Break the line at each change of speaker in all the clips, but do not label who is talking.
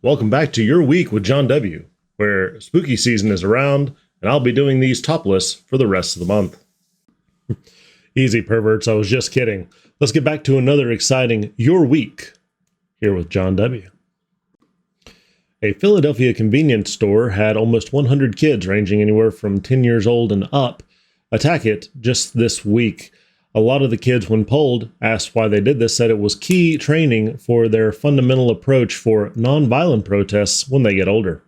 Welcome back to Your Week with Jon W, where spooky season is around, and I'll be doing these topless for the rest of the month. Easy, perverts, I was just kidding. Let's get back to another exciting Your Week here with Jon W. A Philadelphia convenience store had almost 100 kids ranging anywhere from 10 years old and up attack it just this week. A lot of the kids, when polled, asked why they did this, said it was key training for their fundamental approach for nonviolent protests when they get older.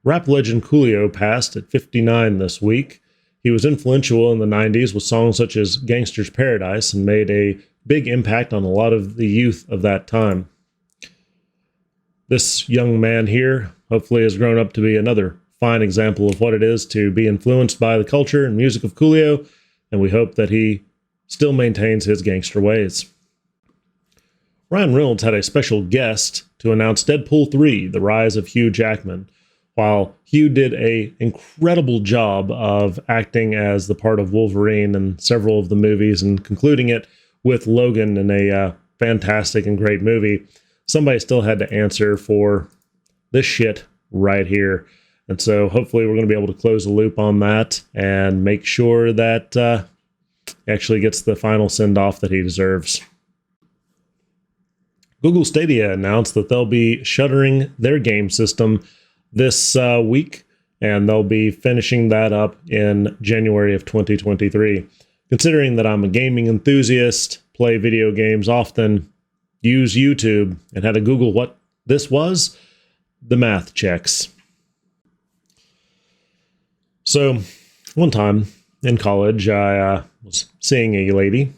Rap legend Coolio passed at 59 this week. He was influential in the 90s with songs such as Gangster's Paradise and made a big impact on a lot of the youth of that time. This young man here hopefully has grown up to be another fine example of what it is to be influenced by the culture and music of Coolio, and we hope that he still maintains his gangster ways. Reynolds had a special guest to announce Deadpool 3, The Rise of Hugh Jackman. While Hugh did an incredible job of acting as the part of Wolverine in several of the movies and concluding it with Logan in a fantastic and great movie, somebody still had to answer for this shit right here. And so hopefully we're going to be able to close the loop on that and make sure that he actually gets the final send-off that he deserves. Google Stadia announced that they'll be shuttering their game system this week, and they'll be finishing that up in January of 2023. Considering that I'm a gaming enthusiast, play video games often, use YouTube, and had to Google what this was, the math checks. So, one time in college, I was seeing a lady,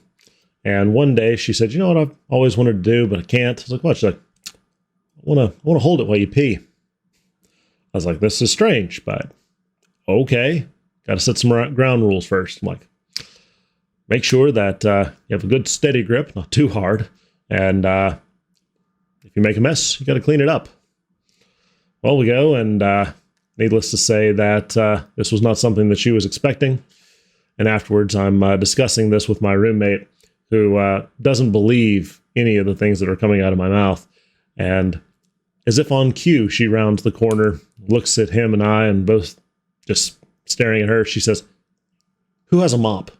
and one day she said, "You know what I've always wanted to do, but I can't." I was like, "What?" She's like, I want to hold it while you pee." I was like, "This is strange, but okay. Got to set some ground rules first." I'm like, "Make sure that you have a good steady grip, not too hard, and if you make a mess, you got to clean it up." Well, we go, and needless to say that this was not something that she was expecting. And afterwards, I'm discussing this with my roommate, who doesn't believe any of the things that are coming out of my mouth. And as if on cue, she rounds the corner, looks at him and I, and both just staring at her. She says, "Who has a mop?"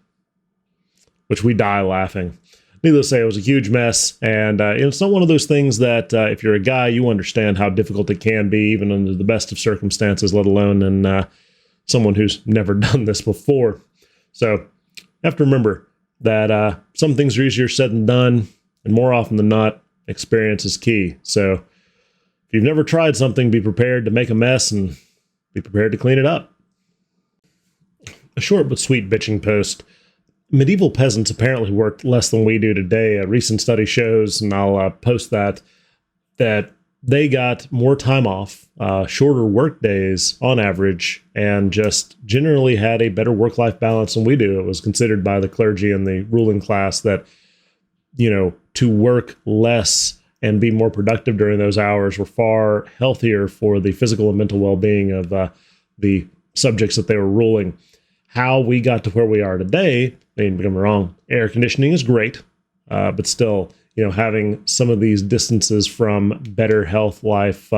Which we die laughing. Needless to say, it was a huge mess, and it's not one of those things that if you're a guy, you understand how difficult it can be, even under the best of circumstances, let alone in someone who's never done this before. So you have to remember that some things are easier said than done, and more often than not, experience is key. So if you've never tried something, be prepared to make a mess and be prepared to clean it up. A short but sweet bitching post. Medieval peasants apparently worked less than we do today. A recent study shows, and I'll post that they got more time off, shorter work days on average, and just generally had a better work-life balance than we do. It was considered by the clergy and the ruling class that, to work less and be more productive during those hours were far healthier for the physical and mental well-being of the subjects that they were ruling. How we got to where we are today, don't get me wrong, air conditioning is great, but still, having some of these distances from better health, life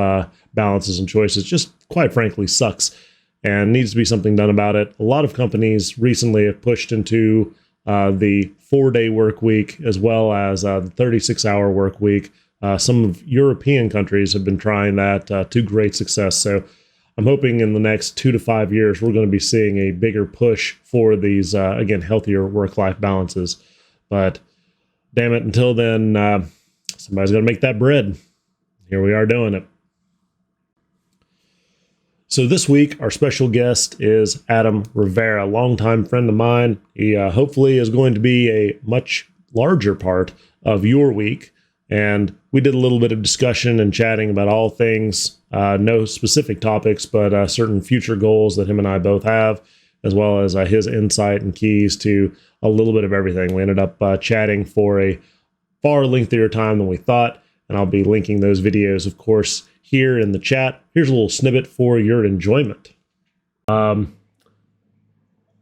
balances and choices just quite frankly sucks and needs to be something done about it. A lot of companies recently have pushed into the 4-day work week as well as the 36-hour work week. Some of European countries have been trying that to great success. So I'm hoping in the next 2 to 5 years, we're going to be seeing a bigger push for these, again, healthier work-life balances. But damn it, until then, somebody's got to make that bread. Here we are doing it. So this week, our special guest is Adam Rivera, a longtime friend of mine. He hopefully is going to be a much larger part of your week. And we did a little bit of discussion and chatting about all things, no specific topics, but certain future goals that him and I both have, as well as his insight and keys to a little bit of everything. We ended up chatting for a far lengthier time than we thought, and I'll be linking those videos, of course, here in the chat. Here's a little snippet for your enjoyment.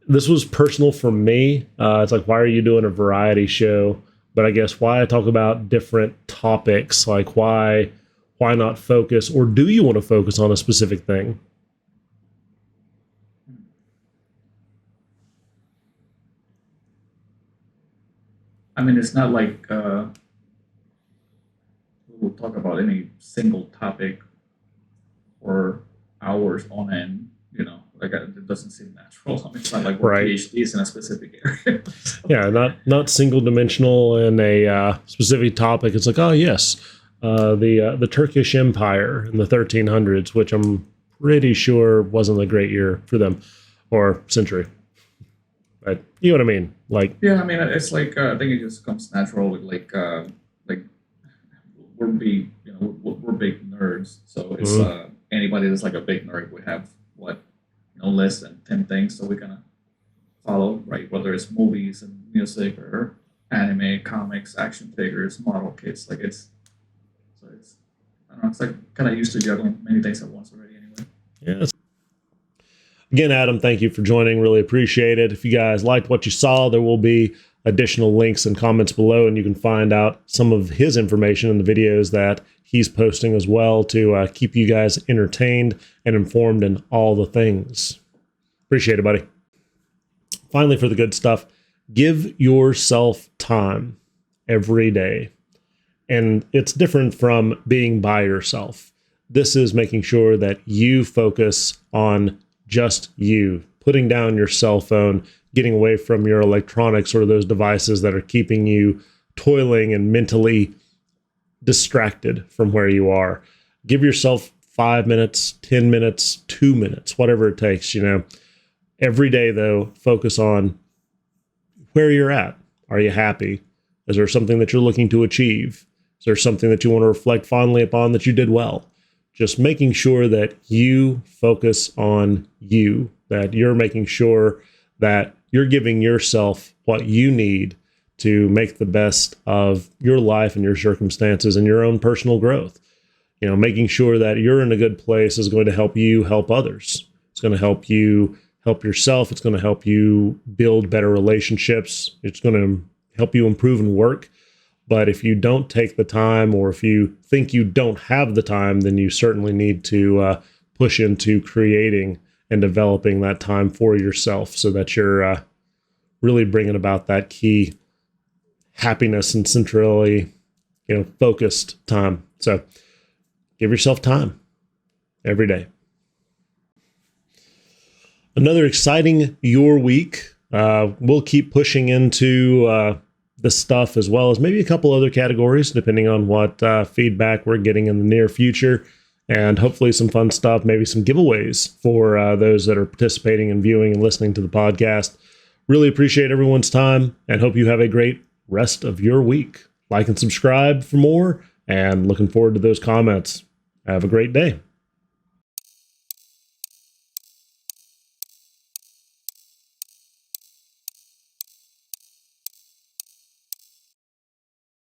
This was personal for me. It's like, why are you doing a variety show But I guess why I talk about different topics, like why not focus, or do you want to focus on a specific thing?
I mean, it's not like we'll talk about any single topic for hours on end. Like it doesn't seem natural. I mean, it's not like we're
Right.
PhDs in a specific area.
Yeah, not single dimensional in a specific topic. It's like, oh yes, the Turkish Empire in the 1300s, which I'm pretty sure wasn't a great year for them or century. But you know what I mean? Like,
Yeah, I mean, it's like I think it just comes natural with like we're big, we're big nerds. So it's
mhm.
anybody that's like a big nerd would have what less than 10 things so we kind of follow, right? Whether it's movies and music or anime, comics, action figures, model kits, like it's I don't know, it's like kind of used to juggling many things at once already anyway.
Yes. Again, Adam, thank you for joining. Really appreciate it. If you guys liked what you saw, there will be additional links and comments below, and you can find out some of his information in the videos that he's posting as well to keep you guys entertained and informed in all the things. Appreciate it, buddy. Finally, for the good stuff, give yourself time every day. And it's different from being by yourself. This is making sure that you focus on just you, putting down your cell phone, getting away from your electronics or those devices that are keeping you toiling and mentally distracted from where you are. Give yourself 5 minutes, 10 minutes, 2 minutes, whatever it takes, Every day, though, focus on where you're at. Are you happy? Is there something that you're looking to achieve? Is there something that you want to reflect fondly upon that you did well? Just making sure that you focus on you, that you're making sure that you're giving yourself what you need to make the best of your life and your circumstances and your own personal growth. Making sure that you're in a good place is going to help you help others. It's going to help you help yourself. It's going to help you build better relationships. It's going to help you improve in work. But if you don't take the time, or if you think you don't have the time, then you certainly need to push into creating and developing that time for yourself so that you're really bringing about that key happiness and centrally, focused time. So give yourself time every day. Another exciting your week. We'll keep pushing into the stuff as well as maybe a couple other categories, depending on what feedback we're getting in the near future. And hopefully some fun stuff, maybe some giveaways for those that are participating and viewing and listening to the podcast. Really appreciate everyone's time and hope you have a great rest of your week. Like and subscribe for more, and looking forward to those comments. Have a great day.